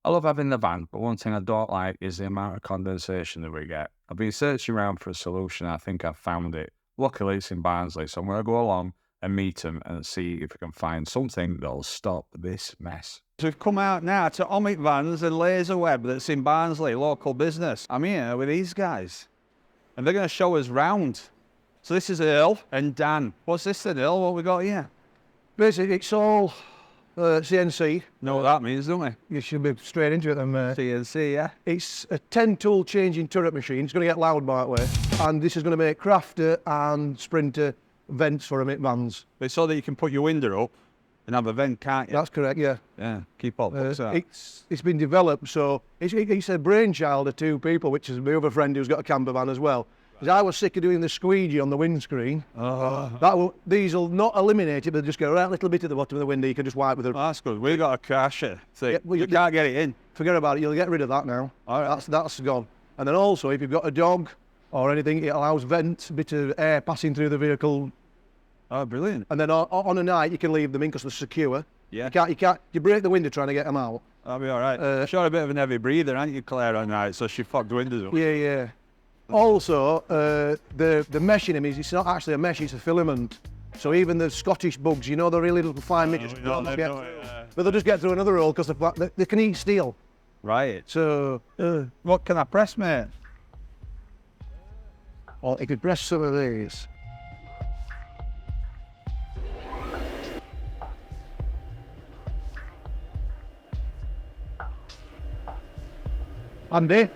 I love having the van, but one thing I don't like is the amount of condensation that we get. I've been searching around for a solution. I think I've found it. Luckily, it's in Barnsley, so I'm going to go along and meet them and see if I can find something that'll stop this mess. So we've come out now to Omit Vans and Laser Web that's in Barnsley, local business. I'm here with these guys, and they're going to show us round. So this is Earl and Dan. What's this then, Earl? What we got here? Basically, it's all CNC. Know what that means, don't we? You should be straight into it then. CNC, yeah. It's a 10-tool changing turret machine. It's going to get loud, by the way. And this is going to make crafter and sprinter vents for Omit vans. It's so that you can put your window up and have a vent, can't you? That's correct, yeah. Yeah, keep up. It's been developed, so it's a brainchild of two people, which is my other friend who's got a camper van as well. Because I was sick of doing the squeegee on the windscreen. These will not eliminate it, but just go right a little bit at the bottom of the window. You can just wipe with a... That's good. We got a crasher. Yeah, well, you can't get it in. Forget about it. You'll get rid of that now. All right. That's gone. And then also, if you've got a dog or anything, it allows a bit of air passing through the vehicle. Oh, brilliant. And then on a night, you can leave them in because they're secure. Yeah. You break the window trying to get them out. That'll be all right. Sure, a bit of an heavy breather, aren't you, Claire, on night? So she fucked the windows up. Yeah, yeah. Also, the mesh in them it's not actually a mesh, it's a filament. So even the Scottish bugs, you know, the really little fine midgets, but they'll just get through another hole because they can eat steel. Right. So, What can I press, mate? well, you could press some of these. Andy?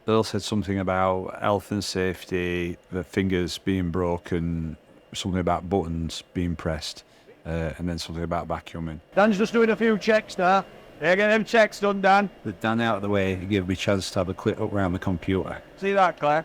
Earl said something about health and safety, the fingers being broken, something about buttons being pressed, and then something about vacuuming. Dan's just doing a few checks now. Yeah, get them checks done, Dan. With Dan out of the way, it gave me a chance to have a quick look around the computer. See that, Claire?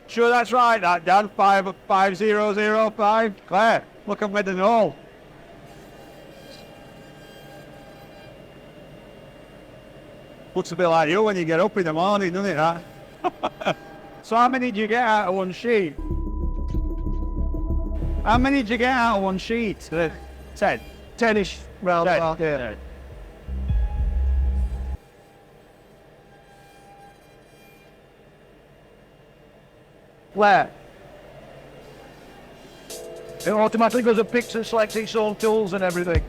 Sure that's right, that, Dan? 5005. Claire, look, I've made an hole. Looks a bit like you when you get up in the morning, doesn't it, that? So how many did you get out of one sheet? How many did you get out of one sheet? 10. 10-ish round about, yeah. 10. Where? It automatically goes and picks and selects its own tools and everything.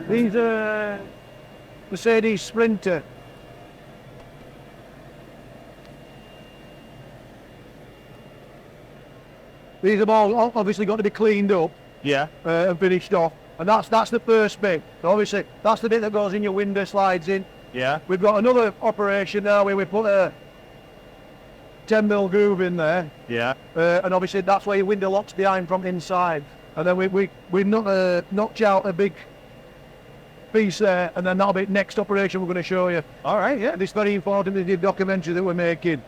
These are Mercedes Sprinter. These have all obviously got to be cleaned up Yeah. and finished off. And that's the first bit. So obviously, that's the bit that goes in your window, slides in. Yeah. We've got another operation now where we put a 10mm groove in there. Yeah. And obviously that's where your window locks behind from inside. And then we knocked out a big piece there, and then that'll be next operation we're going to show you. All right, yeah. And it's very important in the documentary that we're making.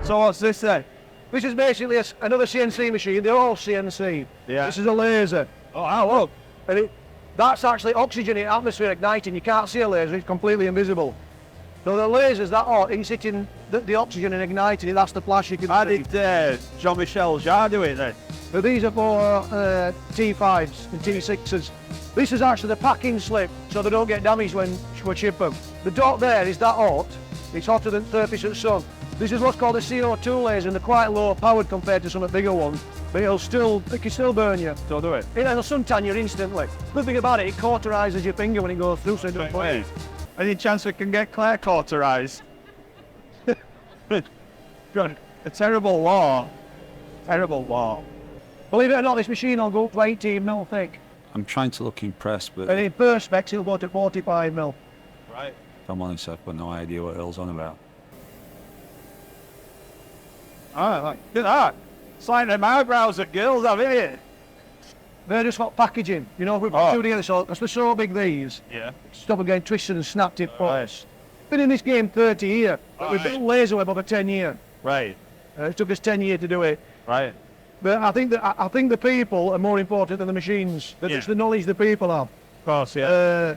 So what's this then? This is basically another CNC machine. They're all CNC. Yeah. This is a laser. Oh, wow, look. And that's actually oxygen in atmosphere igniting. You can't see a laser, it's completely invisible. So the laser's that hot, it's hitting the oxygen and igniting it, that's the flash you can How see. did Jean-Michel Jarre do it then? So these are for T5s and T6s. This is actually the packing slip, so they don't get damaged when we ship them. The dot there is that hot, it's hotter than the surface of the sun. This is what's called a CO2 laser, and they're quite low powered compared to some of the bigger ones, but it can still burn you. So do it. It'll suntan you instantly. The thing about it cauterizes your finger when it goes through, so it doesn't Wait. Any chance we can get Claire cauterized? A terrible law. Terrible law. Believe it or not, this machine will go up to 18mm thick. I'm trying to look impressed, but And in first specs, it'll go to 45mm. Right. if I'm honest, I've got no idea what Earl's on about. Oh, look at that. It's like them eyebrows that girls have, isn't it? They're just hot packaging. You know, we've put two together, so because they're so big, these. Yeah. Stop them getting twisted and snapped in place. Been in this game 30 years, but we've built laser web over 10 years. Right. It took us 10 years to do it. Right. But I think the people are more important than the machines. It's the knowledge the people have. Of course, yeah.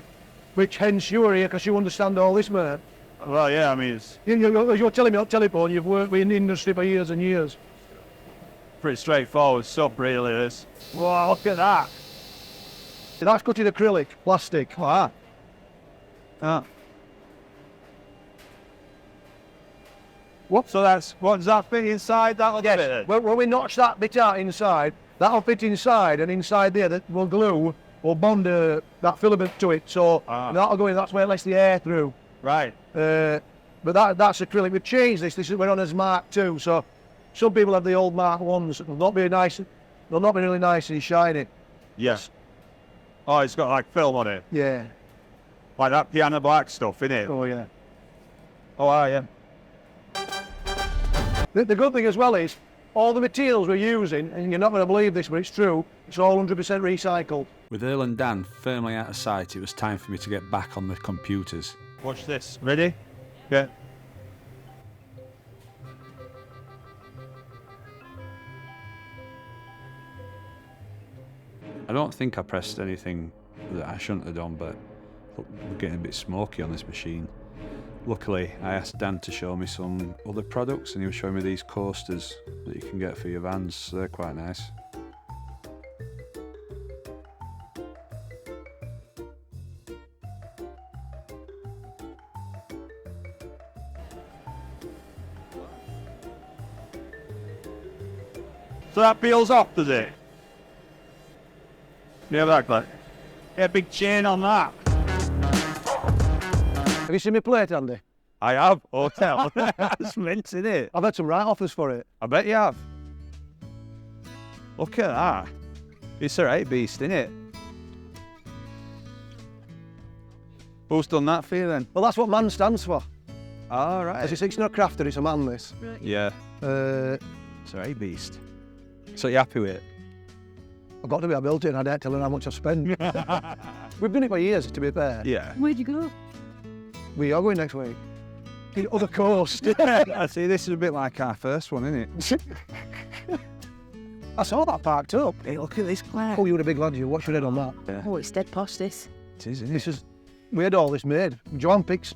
Which hence you're here because you understand all this, mate. Well, yeah, I mean, it's You're telling me on telephone you've worked in the industry for years and years. pretty straightforward stuff, really, this. Wow, look at that. That's cutting acrylic, plastic. Wow. Ah. What? So what does that fit inside that little bit then? Yes. When we notch that bit out inside, that'll fit inside, and inside there that will glue, will bond that filament to it. So that'll go in. That's where it lets the air through. Right. But that's acrylic. We've changed this. We're on as Mark II. So some people have the old Mark I's. They'll not be nice. They'll not be really nice and shiny. Yes. Oh, it's got like film on it. Yeah. Like that piano black stuff, innit? Oh yeah. Oh, yeah. The good thing as well is all the materials we're using, and you're not going to believe this, but it's true. It's all 100% recycled. With Earl and Dan firmly out of sight, it was time for me to get back on the computers. Watch this. Ready? Yeah. I don't think I pressed anything that I shouldn't have done, but look, we're getting a bit smoky on this machine. Luckily, I asked Dan to show me some other products, and he was showing me these coasters that you can get for your vans. So they're quite nice. So that peels off, does it? Yeah, that like. Yeah, big chain on that. Have you seen me play it, Andy? I have. Hotel. That's mint, isn't it? I've had some right offers for it. I bet you have. Look at that. It's a right beast, isn't it? Who's done that for you then? Well, that's what man stands for. All right. As you say, it's not a crafter, it's a man, this. Yeah. It's a right beast. So you happy with it? I've got to be, I built it and I don't tell her how much I've spent. We've done it for years, to be fair. Yeah. Where'd you go? We are going next week. The other coast. I see, this is a bit like our first one, isn't it? I saw that parked up. Hey, look at this, Claire. Oh, you're a big lad, you. What's your head on that? Yeah. Oh, it's dead posh, this. It is, isn't This it? is, we had all this made.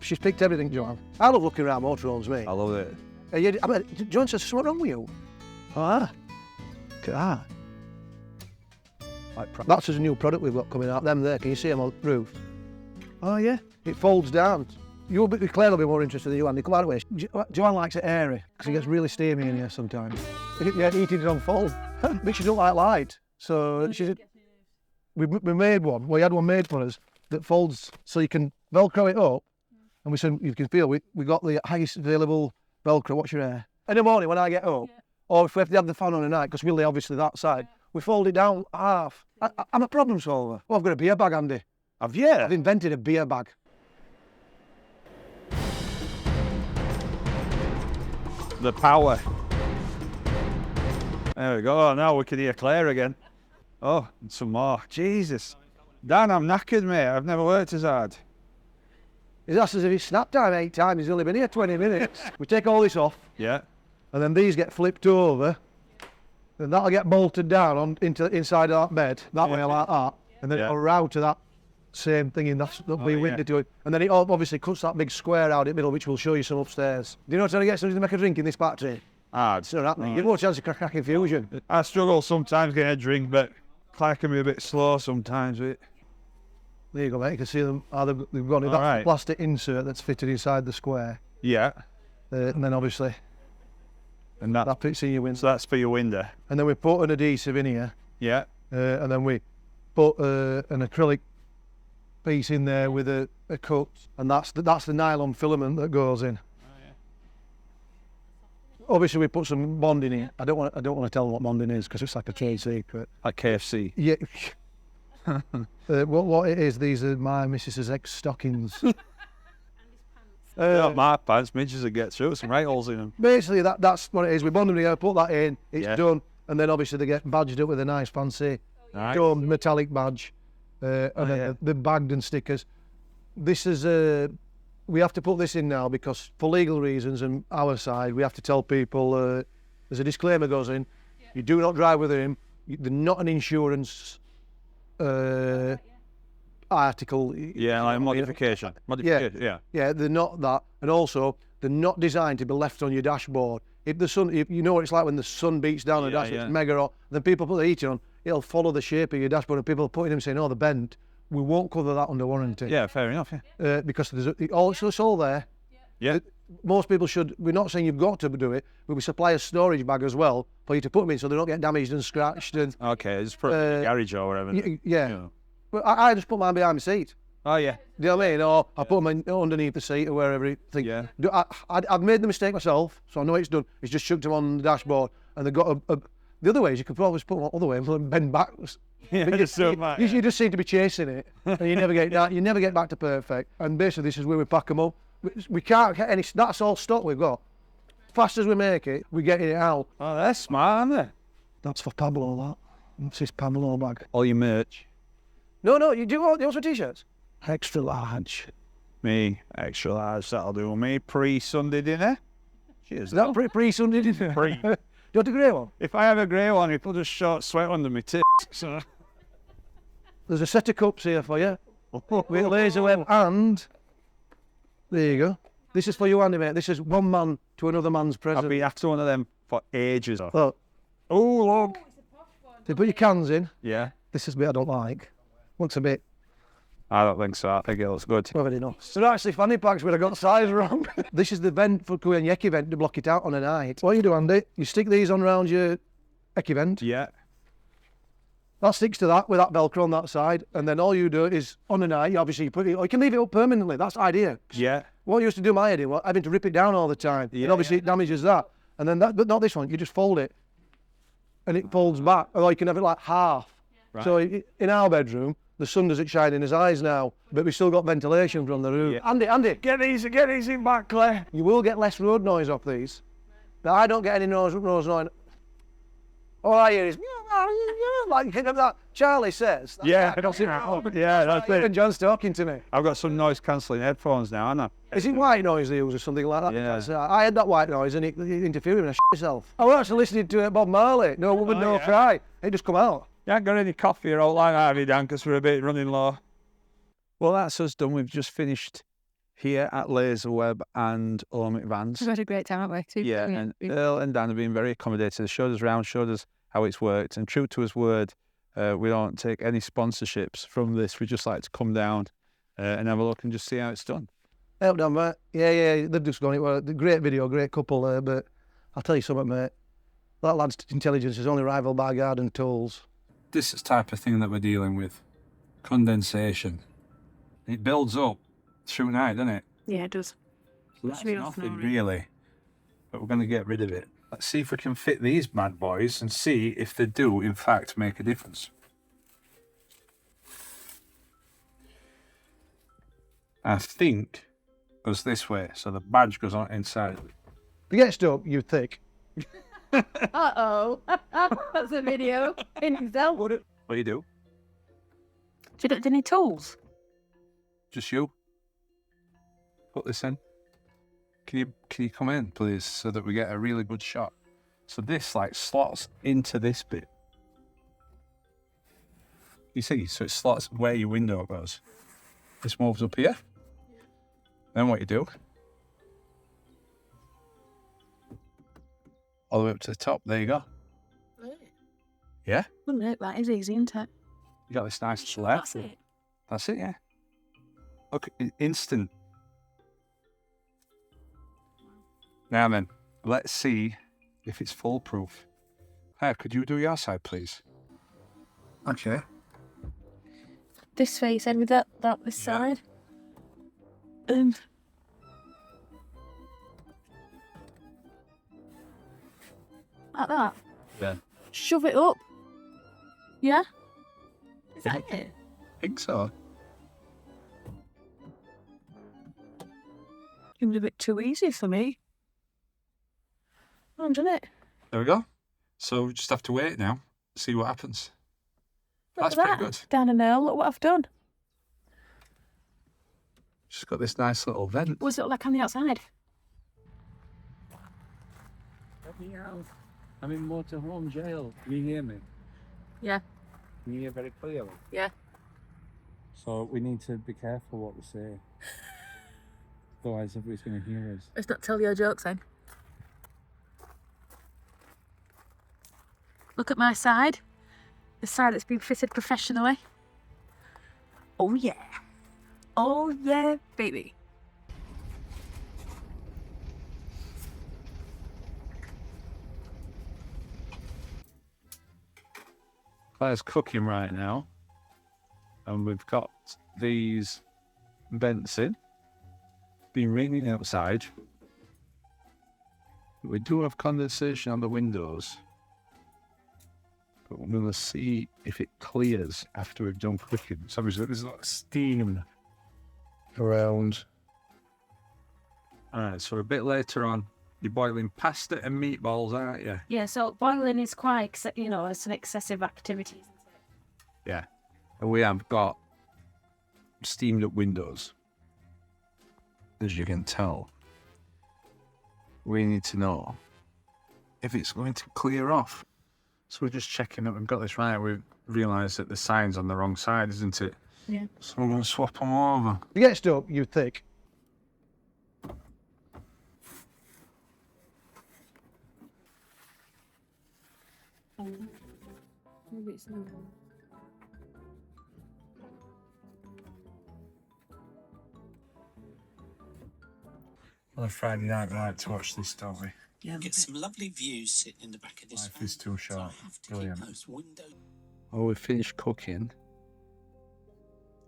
She's picked everything, Joanne. I love looking around motorhomes, mate. I love it. I mean, Joanne says, what's wrong with you? Ah, look at that. That's a new product we've got coming out. Them there, can you see them on the roof? Oh, yeah. It folds down. Claire will be more interested than you, Andy. Come out of the way. Joanne likes it airy, because it gets really steamy in here sometimes. Yeah, heated it on full. But she don't like light. So we made one. We had one made for us that folds so you can Velcro it up. And we said, you can feel, we got the highest available Velcro. What's your hair? In the morning when I get up, or if we have to have the fan on at night, because we'll lay obviously that side, we fold it down half. I'm a problem solver. Oh, I've got a beer bag, Andy. Have you? I've invented a beer bag. The power. There we go. Now we can hear Claire again. Oh, and some more. Jesus. Dan, I'm knackered, mate. I've never worked as hard. It's as if he's snap time 8 times. He's only been here 20 minutes. We take all this off, Yeah. and then these get flipped over. Then that'll get bolted down inside of that bed, that way like that. And then it'll route to that same thing, that'll be window to it. And then it obviously cuts that big square out in the middle, which will show you some upstairs. Do you know how to get somebody to make a drink in this factory? Hard. It's not happening. You've no chance of cracking fusion. I struggle sometimes getting a drink, but Claire can be a bit slow sometimes with it. There you go, mate. You can see them. They've got it. That's the plastic insert that's fitted inside the square. Yeah. And then obviously And that fits in your window. so that's for your window. And then we put an adhesive in here. Yeah. And then we put an acrylic piece in there with a cut, and that's the nylon filament that goes in. Obviously, we put some bonding in. I don't want to tell them what bonding is because it's like a trade secret. Like KFC. Yeah. What it is? These are my missus's ex stockings. Not my pants, midges would get through some right holes in them. Basically, that's what it is. We bond them together, put that in, it's Yeah. done, and then obviously they get badged up with a nice fancy Nice. domed metallic badge, and then they're bagged and stickers. This is we have to put this in now because for legal reasons and our side, we have to tell people there's a disclaimer goes in. You do not drive with him. They're not an insurance article. Yeah, like modification. Modification, yeah. Yeah, they're not that, and also they're not designed to be left on your dashboard. If the sun, if you know what it's like when the sun beats down the dashboard, it's mega hot. Then people put the heating on, it'll follow the shape of your dashboard, and people are putting them saying, "Oh, they're bent." We won't cover that under warranty. Yeah, fair enough, yeah. Because there's it's all there. Yeah. Most people should. We're not saying you've got to do it, but we supply a storage bag as well for you to put them in, so they don't get damaged and scratched. And Okay, just put it in the garage or whatever. yeah. But I just put mine behind my seat. Oh, yeah. Do you know what I mean? Or I put them underneath the seat or wherever you think. Yeah. I've made the mistake myself, so I know it's done. It's just chucked them on the dashboard, and they've got the other way is you could always put them other way and bend backwards. Yeah, But just so much. you just seem to be chasing it, and you never get that. You never get back to perfect. And basically, this is where we pack them up. We can't get any. That's all stock we've got. Fast as we make it, we're getting it out. Oh, they're smart, aren't they? That's for Pablo. That. That's his Pablo bag. All your merch. No, you do also t-shirts. Extra large. Me, extra large, that'll do me. Pre-Sunday dinner. Cheers. Is that pre-Sunday dinner? Pre. Do you want a grey one? If I have a grey one, it'll just short sweat under my tits. So. There's a set of cups here for you. With laser web and there you go. This is for you, Andy, mate. This is one man to another man's present. I'll be after one of them for ages. Look, Oh, look. so you put your cans in. Yeah. This is a bit I don't like. Looks a bit I don't think so. I think it looks good. already enough. They're actually fanny packs, but I got the size wrong. This is the vent for Kuyan Yeki vent to block it out on a night. What you do, Andy, you stick these on round your Eki vent. Yeah. That sticks to that with that Velcro on that side, and then all you do is on a night, obviously you put it, or you can leave it up permanently. That's the idea. Yeah. What I used to do my idea was having to rip it down all the time. Yeah, and obviously it damages that. And then that, but not this one. You just fold it, and it folds back. Or you can have it like half. Right. So in our bedroom, the sun doesn't shine in his eyes now, but we still got ventilation from the roof. Yeah. Andy, Get these in back, Claire. you will get less road noise off these. Now I don't get any noise. All I hear is like that Charlie says. Yeah, that's Even it. John's talking to me. I've got some noise cancelling headphones now, haven't I? Is it white noise they use or something like that? Yeah. I had that white noise and it interfered with me and I shit myself. I was actually listening to Bob Marley, No Woman, No yeah. Cry. It just come out. You ain't got any coffee or outline, have you, Dan? Because we're a bit running low. Well, that's us done. We've just finished here at Laserweb and Omit Vans. We've had a great time, haven't we? Super Yeah, brilliant. and Earl and Dan have been very accommodating. They showed us around, showed us how it's worked. And true to his word, we don't take any sponsorships from this. We just like to come down and have a look and just see how it's done. Help done, mate. Yeah, they've just gone. It was a great video, great couple there, but I'll tell you something, mate. That lad's intelligence is only rivaled by garden tools. This is the type of thing that we're dealing with. Condensation. It builds up through night, doesn't it? Yeah, it does. So that's Should be off nothing now, really. But we're going to get rid of it. Let's see if we can fit these bad boys and see if they do, in fact, make a difference. I think it goes this way, so the badge goes on inside. If you get stuck, you're thick. Uh-oh. That's a video in itself. What do you do? Do you need tools? Just you? Put this in. Can you come in, please, so that we get a really good shot? So this like slots into this bit. You see, so it slots where your window goes. This moves up here. Then what you do? All the way up to the top. There you go. Yeah. Look, that is easy, isn't it? You got this nice left. That's it. That's it, yeah. Look, instant. Now then, let's see if it's foolproof. Hey, could you do your side, please? Okay. This way, you said, with this side. Like that. Yeah. Shove it up. Yeah? Is that it? I think so. Seems a bit too easy for me. I've done it. There we go. So we just have to wait now, see what happens. Look That's at pretty that. good. Down a nail. Look what I've done. Just got this nice little vent. What's it look like on the outside? I'm in Motorhome jail. Can you hear me? Yeah. Can you hear very clearly? Yeah. So we need to be careful what we say. Otherwise everybody's going to hear us. Let's not tell your jokes then. Look at my side. The side that's been fitted professionally. Oh yeah. Oh yeah, baby. Claire's cooking right now. And we've got these vents in. Been raining outside. We do have condensation on the windows. But we're going to see if it clears after we've done cooking. So there's a lot of steam around. Alright, so a bit later on, you're boiling pasta and meatballs, aren't you? Yeah, so boiling is quite, it's an excessive activity, isn't it? Yeah. And we have got steamed up windows. As you can tell, we need to know if it's going to clear off. So we're just checking that we've got this right. We've realised that the sign's on the wrong side, isn't it? Yeah. So we're going to swap them over. If it gets stuck, you thick. Maybe it's not. On a Friday night, we like to watch this, don't we? Yeah. Get some lovely views sitting in the back of this Life van. is too So I short. have to Brilliant. keep those windows. Oh, we finished cooking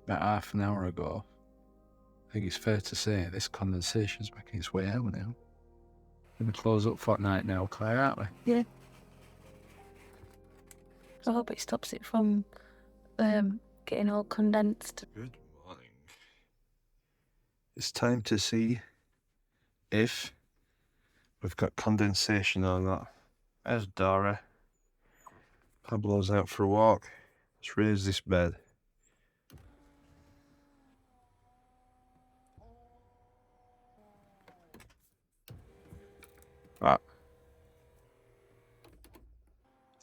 about half an hour ago. I think it's fair to say this condensation's making its way out now. We're going to close up for night now, Claire, aren't we? Yeah. I hope it stops it from getting all condensed. Good morning. It's time to see if we've got condensation on that. There's Dora. Pablo's out for a walk. Let's raise this bed. Right.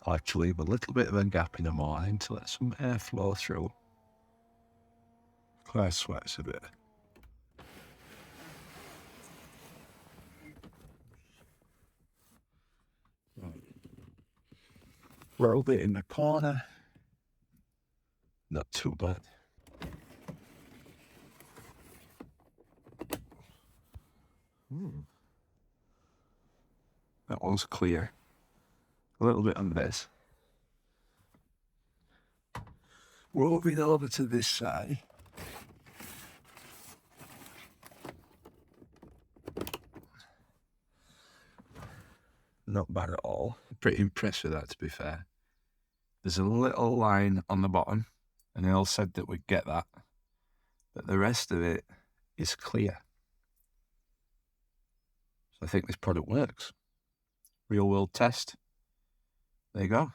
I like to leave a little bit of a gap in the morning to let some air flow through. Claire sweats a bit. Rolled it in the corner. Not too bad. That one's clear. A little bit on this. Roving over to this side. Not bad at all. Pretty impressed with that, to be fair. There's a little line on the bottom, and they all said that we'd get that, but the rest of it is clear. So I think this product works. Real world test. There you go.